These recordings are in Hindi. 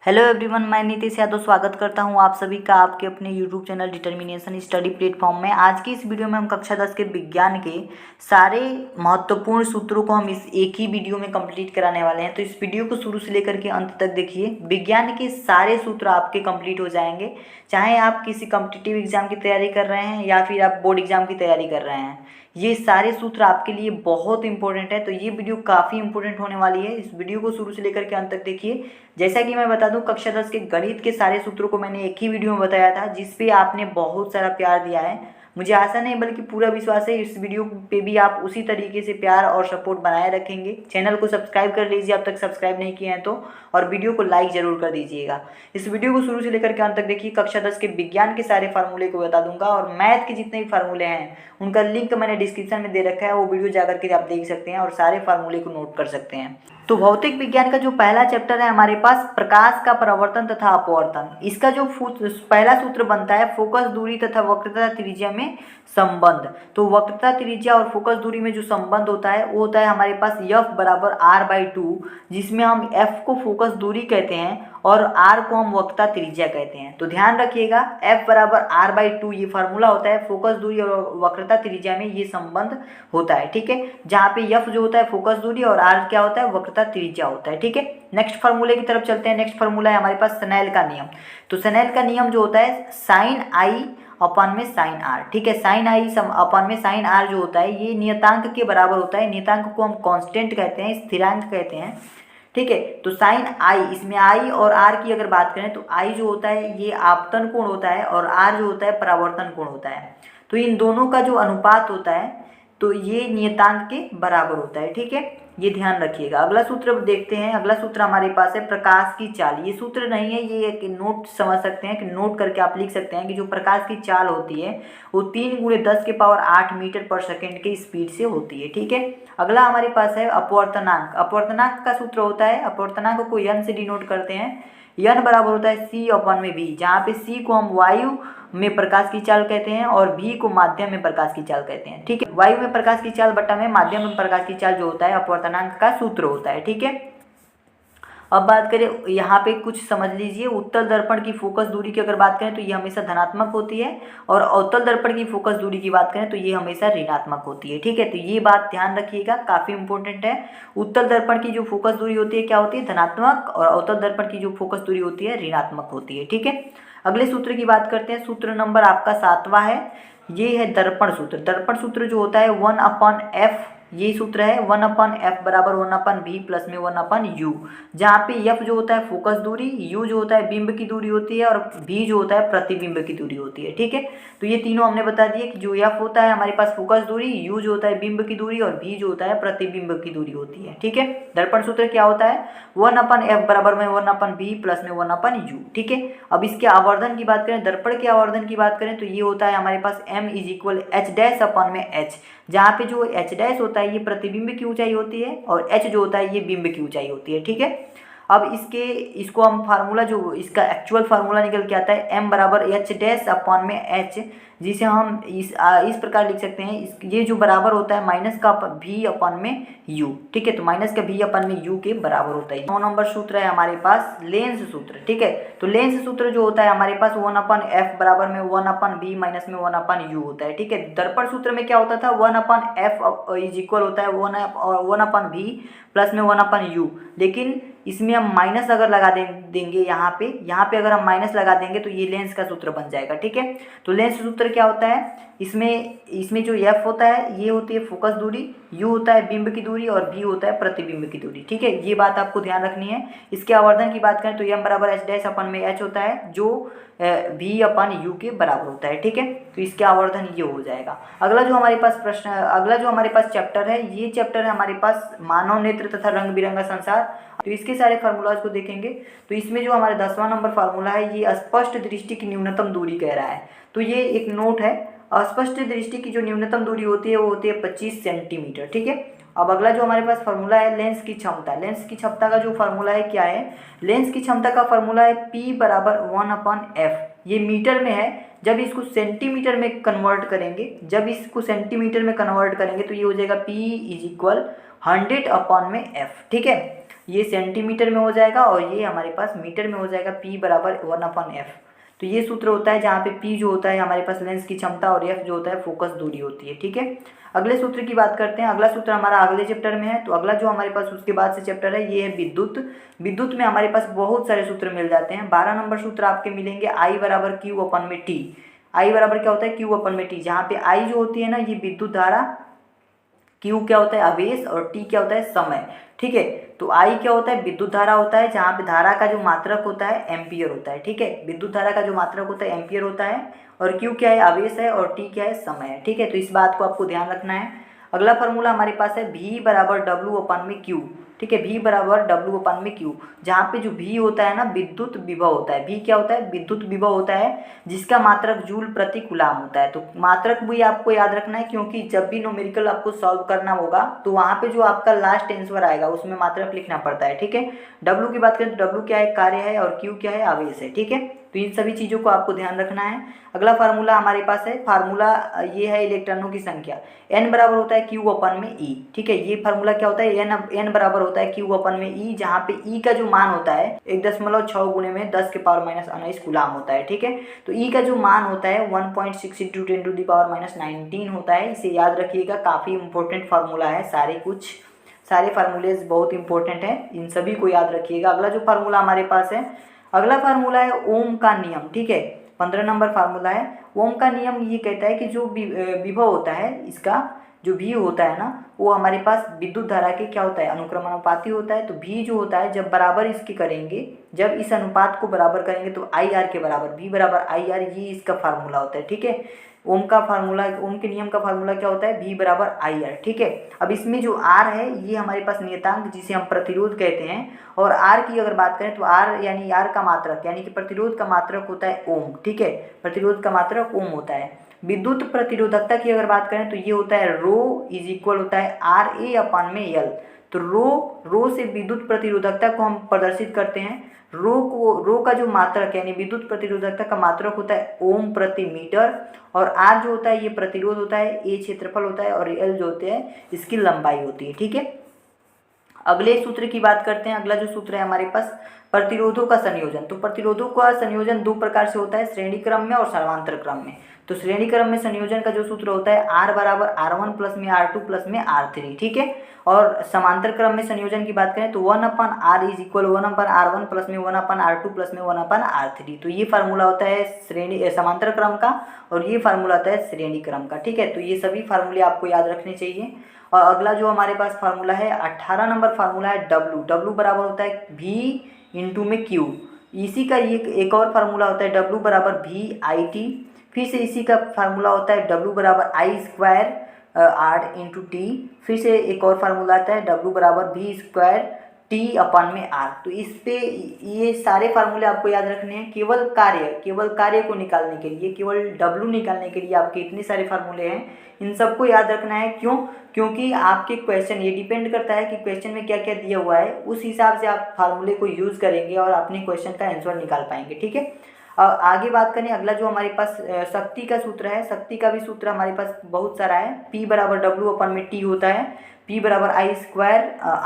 हेलो एवरीवन, मैं नीतीश यादव स्वागत करता हूं आप सभी का आपके अपने YouTube channel determination study platform में। आज की इस वीडियो में हम कक्षा 10 के विज्ञान के सारे महत्वपूर्ण सूत्रों को हम इस एक ही वीडियो में कंप्लीट कराने वाले हैं। तो इस वीडियो को शुरू से लेकर के अंत तक देखिए। विज्ञान के सारे सूत्र आपके कंप्लीट हो जाएंगे, चाहे आप किसी कॉम्पिटिटिव एग्जाम की तैयारी कर रहे हैं या फिर आप बोर्ड एग्जाम की तैयारी कर रहे हैं। ये सारे सूत्र आपके लिए बहुत इंपॉर्टेंट है, तो ये वीडियो काफ़ी इंपॉर्टेंट होने वाली है। इस वीडियो को शुरू से लेकर के अंत तक देखिए। जैसा कि मैं बता दूं, कक्षा 10 के गणित के सारे सूत्रों को मैंने एक ही वीडियो में बताया था, जिस पे आपने बहुत सारा प्यार दिया है। मुझे आशा नहीं बल्कि पूरा विश्वास है इस वीडियो पे भी आप उसी तरीके से प्यार और सपोर्ट बनाए रखेंगे। चैनल को सब्सक्राइब कर लीजिए अब तक सब्सक्राइब नहीं किए हैं तो, और वीडियो को लाइक जरूर कर दीजिएगा। इस वीडियो को शुरू से लेकर के अंत तक देखिए। कक्षा 10 के विज्ञान के सारे फार्मूले को बता दूंगा, और मैथ के जितने भी फार्मूले हैं उनका लिंक मैंने डिस्क्रिप्शन में दे रखा है, वो वीडियो जाकर के आप देख सकते हैं और सारे फार्मूले को नोट कर सकते हैं। तो भौतिक विज्ञान का जो पहला चैप्टर है हमारे पास, प्रकाश का परावर्तन तथा अपवर्तन। इसका जो पहला सूत्र बनता है, फोकस दूरी तथा वक्रता त्रिज्या में संबंध। तो वक्रता त्रिज्या और फोकस दूरी में जो संबंध होता है वो होता है हमारे पास F बराबर R/2, जिसमें हम F को फोकस दूरी कहते हैं और R को हम वक्रता त्रिज्या कहते हैं। तो ध्यान रखिएगा, F बराबर R/2 ये फार्मूला होता है। फोकस दूरी और वक्रता त्रिज्या में ये संबंध होता है, ठीक है। जहाँ पे F जो होता है फोकस दूरी और R क्या होता है, वक्रता त्रिज्या होता है, ठीक है। नेक्स्ट फार्मूले की तरफ चलते हैं। नेक्स्ट फार्मूला है हमारे पास स्नेल का नियम। तो स्नेल का नियम जो होता है साइन आई अपन में साइन आर, ठीक है। साइन आई अपन में साइन आर जो होता है ये नियतांक के बराबर होता है। नियतांक को हम कांस्टेंट कहते हैं, स्थिरांक कहते हैं, ठीक है। तो साइन आई, इसमें आई और आर की अगर बात करें तो आई जो होता है ये आपतन कोण होता है और आर जो होता है परावर्तन कोण होता है। तो इन दोनों का जो अनुपात होता है तो ये नियतांक के बराबर होता है, ठीक है। ये ध्यान रखिएगा। अगला सूत्र देखते हैं। अगला सूत्र हमारे पास है प्रकाश की चाल। ये सूत्र नहीं है, ये एक नोट समझ सकते हैं कि नोट करके आप लिख सकते हैं कि जो प्रकाश की चाल होती है वो 3 × 10⁸ मीटर पर सेकेंड की स्पीड से होती है, ठीक है। अगला हमारे पास है अपवर्तनांक। अपवर्तनांक का सूत्र होता है, अपवर्तनांक को n से डिनोट करते हैं। n बराबर होता है C/v, जहाँ पे C को हम वायु में प्रकाश की चाल कहते हैं और v को माध्यम में प्रकाश की चाल कहते हैं, ठीक है। वायु में प्रकाश की चाल बटा में माध्यम में प्रकाश की चाल जो होता है अपवर्तनांक का सूत्र होता है, ठीक है। अब बात करें यहाँ पे कुछ समझ लीजिए। उत्तल दर्पण की फोकस दूरी की अगर बात करें तो ये हमेशा धनात्मक होती है, और अवतल दर्पण की फोकस दूरी की बात करें तो ये हमेशा ऋणात्मक होती है, ठीक है। तो ये बात ध्यान रखिएगा, काफ़ी इंपॉर्टेंट है। उत्तल दर्पण की जो फोकस दूरी होती है क्या होती है, धनात्मक, और अवतल दर्पण की जो फोकस दूरी होती है ऋणात्मक होती है, ठीक है। अगले सूत्र की बात करते हैं। सूत्र नंबर आपका 7वां है, ये है दर्पण सूत्र। दर्पण सूत्र जो होता है 1/f, ये सूत्र है 1/f बराबर 1/v प्लस में 1/u, जहाँ पे f जो होता है फोकस दूरी, u जो होता है बिंब की दूरी होती है और v जो होता है प्रतिबिंब की दूरी होती है, ठीक है। तो ये तीनों हमने बता दिए कि जो f होता है हमारे पास फोकस दूरी, u जो होता है बिंब की दूरी और v जो होता है प्रतिबिंब की दूरी होती है, ठीक है। दर्पण सूत्र क्या होता है, 1/f बराबर में 1/v प्लस में 1/u, ठीक है। अब इसके आवर्धन की बात करें, दर्पण के आवर्धन की बात करें तो ये होता है हमारे पास m h'/h, जहाँ पे जो h' होता है ये प्रतिबिंब की ऊंचाई होती है और h जो होता है ये बिंब की ऊंचाई होती है, ठीक है। अब इसको हम फार्मूला, जो इसका एक्चुअल फार्मूला निकल के आता है m बराबर h'/h, जिसे हम इस प्रकार लिख सकते हैं। ये जो बराबर होता है माइनस का v/u, ठीक है। तो माइनस का v/u के बराबर होता है। 9 नंबर सूत्र है हमारे पास लेंस सूत्र, ठीक है। तो लेंस सूत्र जो होता है हमारे पास 1/f बराबर में 1/v माइनस में 1/u होता है, ठीक है। दर्पण सूत्र में क्या होता था, 1/f इज इक्वल होता है 1/v प्लस में 1/u, लेकिन इसमें हम माइनस अगर लगा देंगे यहाँ पे अगर हम माइनस लगा देंगे तो ये लेंस का सूत्र बन जाएगा, ठीक है। तो लेंस सूत्र क्या होता है, इसमें जो f होता है ये होती है फोकस दूरी, u होता है बिंब की दूरी और v होता है प्रतिबिंब की दूरी, ठीक है। ये बात आपको ध्यान रखनी है। इसके आवर्धन की बात करें तो m बराबर h' होता है जो v/u के बराबर होता है, ठीक है। तो इसके आवर्धन ये हो जाएगा। अगला जो हमारे पास चैप्टर है, ये चैप्टर है हमारे पास मानव नेत्र तथा रंग बिरंगा संसार। तो इसके सारे फार्मूलाज को देखेंगे तो इसमें जो हमारे 10वां नंबर फार्मूला है ये स्पष्ट दृष्टि की न्यूनतम दूरी कह रहा है। तो ये एक नोट है, अस्पष्ट दृष्टि की जो न्यूनतम दूरी होती है वो होती है 25 सेंटीमीटर, ठीक है। अब अगला जो हमारे पास फार्मूला है लेंस की क्षमता। लेंस की क्षमता का जो फार्मूला है क्या है, लेंस की क्षमता का फार्मूला है P बराबर 1/f, ये मीटर में है। जब इसको सेंटीमीटर में कन्वर्ट करेंगे तो ये हो जाएगा P = 100/f, ठीक है। ये सेंटीमीटर में हो जाएगा और ये हमारे पास मीटर में हो जाएगा, P बराबर 1/f। तो ये सूत्र होता है जहाँ पे P जो होता है हमारे पास लेंस की क्षमता और F जो होता है फोकस दूरी होती है। ठीक है, अगले सूत्र की बात करते हैं। अगला सूत्र हमारा अगले चैप्टर में है। तो अगला जो हमारे पास उसके बाद से चैप्टर है ये है विद्युत। विद्युत में हमारे पास बहुत सारे सूत्र मिल जाते हैं। 12 नंबर सूत्र आपके मिलेंगे, I बराबर Q/T। I बराबर क्या होता है, Q/T, जहाँ पे I जो होती है ना ये विद्युत धारा, Q क्या होता है आवेश और T क्या होता है समय। ठीक है, तो I क्या होता है विद्युत धारा होता है, जहाँ पे धारा का जो मात्रक होता है एम्पियर होता है। ठीक है, विद्युत धारा का जो मात्रक होता है एम्पियर होता है, और Q क्या है आवेश है, और T क्या है समय है। ठीक है, तो इस बात को आपको ध्यान रखना है। अगला फार्मूला हमारे पास है V बराबर W/Q। ठीक है, V बराबर W/Q, जहाँ पे जो V होता है ना विद्युत विभव होता है। V क्या होता है विद्युत विभव होता है, जिसका मात्रक जूल प्रति कूलाम होता है। तो मात्रक भी आपको याद रखना है, क्योंकि जब भी न्यूमेरिकल आपको सॉल्व करना होगा तो वहाँ पे जो आपका लास्ट आंसर आएगा उसमें मात्रक लिखना पड़ता है। ठीक है, W की बात करें तो W क्या है कार्य है, और Q क्या है आवेश है। ठीक है, तो इन सभी चीज़ों को आपको ध्यान रखना है। अगला फार्मूला हमारे पास है, फार्मूला ये है इलेक्ट्रॉनों की संख्या। N बराबर होता है Q/E। ठीक है, ये फार्मूला क्या होता है, N बराबर होता है Q/E, जहाँ पे E का जो मान होता है 1.6 गुणे में 10⁻⁻19 कूलाम होता है। ठीक है, तो E का जो मान होता है 1.62 10⁻19 होता है। इसे याद रखिएगा, काफ़ी इंपॉर्टेंट फार्मूला है। सारे फार्मूलेज बहुत इंपॉर्टेंट हैं, इन सभी को याद रखिएगा। अगला जो फार्मूला हमारे पास है, अगला फार्मूला है ओम का नियम। ठीक है, 15 नंबर फार्मूला है ओम का नियम। ये कहता है कि जो विभव होता है इसका जो V होता है ना, वो हमारे पास विद्युत धारा के क्या होता है अनुक्रमानुपाती होता है। तो V जो होता है जब बराबर इसके करेंगे, जब इस अनुपात को बराबर करेंगे तो IR के बराबर, V बराबर IR, ये इसका फार्मूला होता है। ठीक है, ओम का फार्मूला, ओम के नियम का फार्मूला क्या होता है V बराबर IR। ठीक है, अब इसमें जो R है ये हमारे पास नियतांक जिसे हम प्रतिरोध कहते हैं, और R की अगर बात करें तो R यानी R का मात्रक यानी कि प्रतिरोध का मात्रक होता है ओम। ठीक है, प्रतिरोध का मात्रक ओम होता है। विद्युत प्रतिरोधकता की अगर बात करें तो ये होता है रो इज इक्वल होता है RA/L। तो रो से विद्युत प्रतिरोधकता को हम प्रदर्शित करते हैं। रो का जो मात्रक यानी विद्युत प्रतिरोधकता का मात्रक होता है ओम प्रति मीटर, और R जो होता है ये प्रतिरोध होता है, A क्षेत्रफल होता है, और L जो होते हैं इसकी लंबाई होती है। ठीक है, अगले सूत्र की बात करते हैं। अगला जो सूत्र है हमारे पास प्रतिरोधों का संयोजन। तो प्रतिरोधों का संयोजन दो प्रकार से होता है, श्रेणी क्रम में और समांतर क्रम में। तो श्रेणी क्रम में संयोजन का जो सूत्र होता है R बराबर R1 प्लस में R2 प्लस में R3। ठीक है, और समांतर क्रम में संयोजन की बात करें तो 1/R is equal 1/R1 plus में 1/R2 प्लस में 1/R3। तो ये फार्मूला होता है श्रेणी समांतर क्रम का, और ये फार्मूला होता है श्रेणी क्रम का। ठीक है, तो ये सभी फार्मूले आपको याद रखने चाहिए। और अगला जो हमारे पास फार्मूला है 18 नंबर फार्मूला है W बराबर होता है V इंटू में Q। इसी का ये एक और फार्मूला होता है W बराबर VIT। फिर से इसी का फार्मूला होता है W बराबर I² R इंटू T। फिर से एक और फार्मूला आता है W बराबर V² T/R। तो इस पे ये सारे फार्मूले आपको याद रखने हैं। केवल कार्य को निकालने के लिए, केवल W निकालने के लिए आपके इतने सारे फार्मूले हैं, इन सबको याद रखना है। क्यों? क्योंकि आपके क्वेश्चन, ये डिपेंड करता है कि क्वेश्चन में क्या क्या दिया हुआ है, उस हिसाब से आप फार्मूले को यूज़ करेंगे और अपने क्वेश्चन का आंसर निकाल पाएंगे। ठीक है, आगे बात करें। अगला जो हमारे पास शक्ति का सूत्र है, शक्ति का भी सूत्र हमारे पास बहुत सारा है। P बराबर W/T होता है, P बराबर I²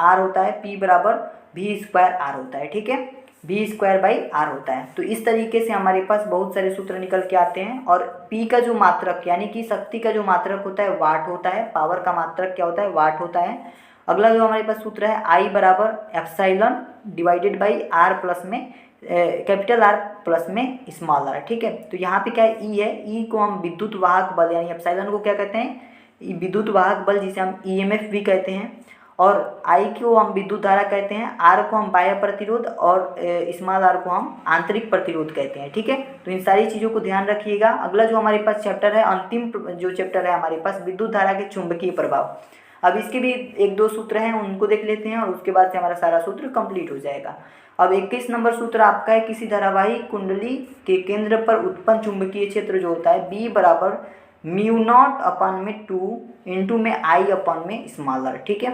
R होता है, P बराबर V² R होता है। ठीक है, V²/R होता है। तो इस तरीके से हमारे पास बहुत सारे सूत्र निकल के आते हैं। और P का जो मात्रक यानी कि शक्ति का जो मात्रक होता है वाट होता है, पावर का मात्रक क्या होता है वाट होता है। अगला जो हमारे पास सूत्र है I बराबर epsilon divided by R plus में कैपिटल R प्लस में स्मॉल r। ठीक है, तो यहाँ पे क्या है E है, E को हम विद्युत वाहक बल यानी एप्सिलॉन को क्या कहते हैं विद्युत वाहक बल, जिसे हम EMF भी कहते हैं, और I को हम विद्युत धारा कहते हैं, R को हम बाह्य प्रतिरोध, और स्मॉल r को हम आंतरिक प्रतिरोध कहते हैं। ठीक है, तो इन सारी चीज़ों को ध्यान रखिएगा। अगला जो हमारे पास चैप्टर है, अंतिम जो चैप्टर है हमारे पास विद्युत धारा के चुंबकीय प्रभाव। अब इसके भी एक दो सूत्र हैं, उनको देख लेते हैं और उसके बाद से हमारा सारा सूत्र कंप्लीट हो जाएगा। अब 21 नंबर सूत्र आपका है, किसी धारावाही कुंडली के केंद्र पर उत्पन्न चुंबकीय क्षेत्र जो होता है B बराबर μ0/2 इंटू में I/स्मॉल r। ठीक है,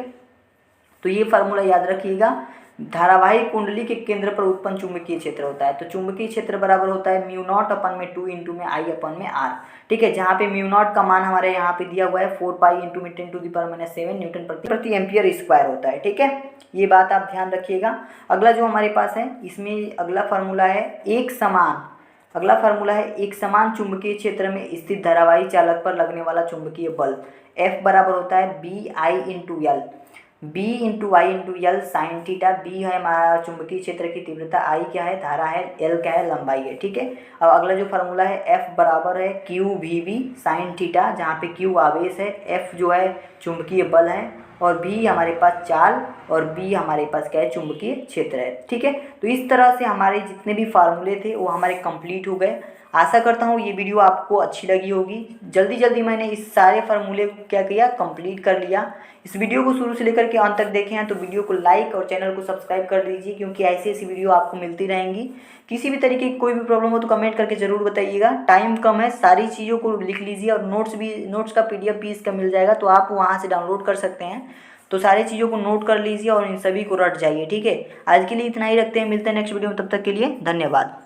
तो ये फार्मूला याद रखिएगा। धारावाहिक कुंडली के केंद्र पर उत्पन्न चुंबकीय क्षेत्र होता है। तो चुंबकीय क्षेत्र बराबर होता है म्यू नॉट अपन में 2 इंटू में आई अपन में आर। ठीक है, जहाँ पे म्यू नॉट का मान हमारे यहाँ पे दिया हुआ है 4 पाई इंटू में 10⁻⁷ न्यूटन प्रति एम्पियर स्क्वायर होता है। ठीक है, ये बात आप ध्यान रखिएगा। अगला जो हमारे पास है, इसमें अगला फार्मूला है एक समान चुंबकीय क्षेत्र में स्थित धारावाही चालक पर लगने वाला चुंबकीय बल F बराबर होता है B I into L sine theta. B है हमारा चुंबकीय क्षेत्र की तीव्रता, आई क्या है, धारा है, एल क्या है, लंबाई है। ठीक है, अब अगला जो फार्मूला है F बराबर है Q V B sine theta, जहाँ पे क्यू आवेश है, F जो है चुंबकीय बल है, और बी हमारे पास चाल, और बी हमारे पास क्या है, चुंबकीय क्षेत्र है। ठीक है, तो इस तरह से हमारे जितने भी फार्मूले थे वो हमारे कंप्लीट हो गए। आशा करता हूँ ये वीडियो आपको अच्छी लगी होगी। जल्दी मैंने इस सारे फार्मूले को क्या किया, कंप्लीट कर लिया। इस वीडियो को शुरू से लेकर के अंत तक देखें हैं तो वीडियो को लाइक और चैनल को सब्सक्राइब कर दीजिए, क्योंकि ऐसी वीडियो आपको मिलती रहेंगी। किसी भी तरीके की कोई भी प्रॉब्लम हो तो कमेंट करके ज़रूर बताइएगा। टाइम कम है, सारी चीज़ों को लिख लीजिए, और नोट्स का PDF भी इसका मिल जाएगा, तो आप वहाँ से डाउनलोड कर सकते हैं। तो सारी चीज़ों को नोट कर लीजिए और इन सभी को रट जाइए। ठीक है, आज के लिए इतना ही रखते हैं, मिलते हैं नेक्स्ट वीडियो में, तब तक के लिए धन्यवाद।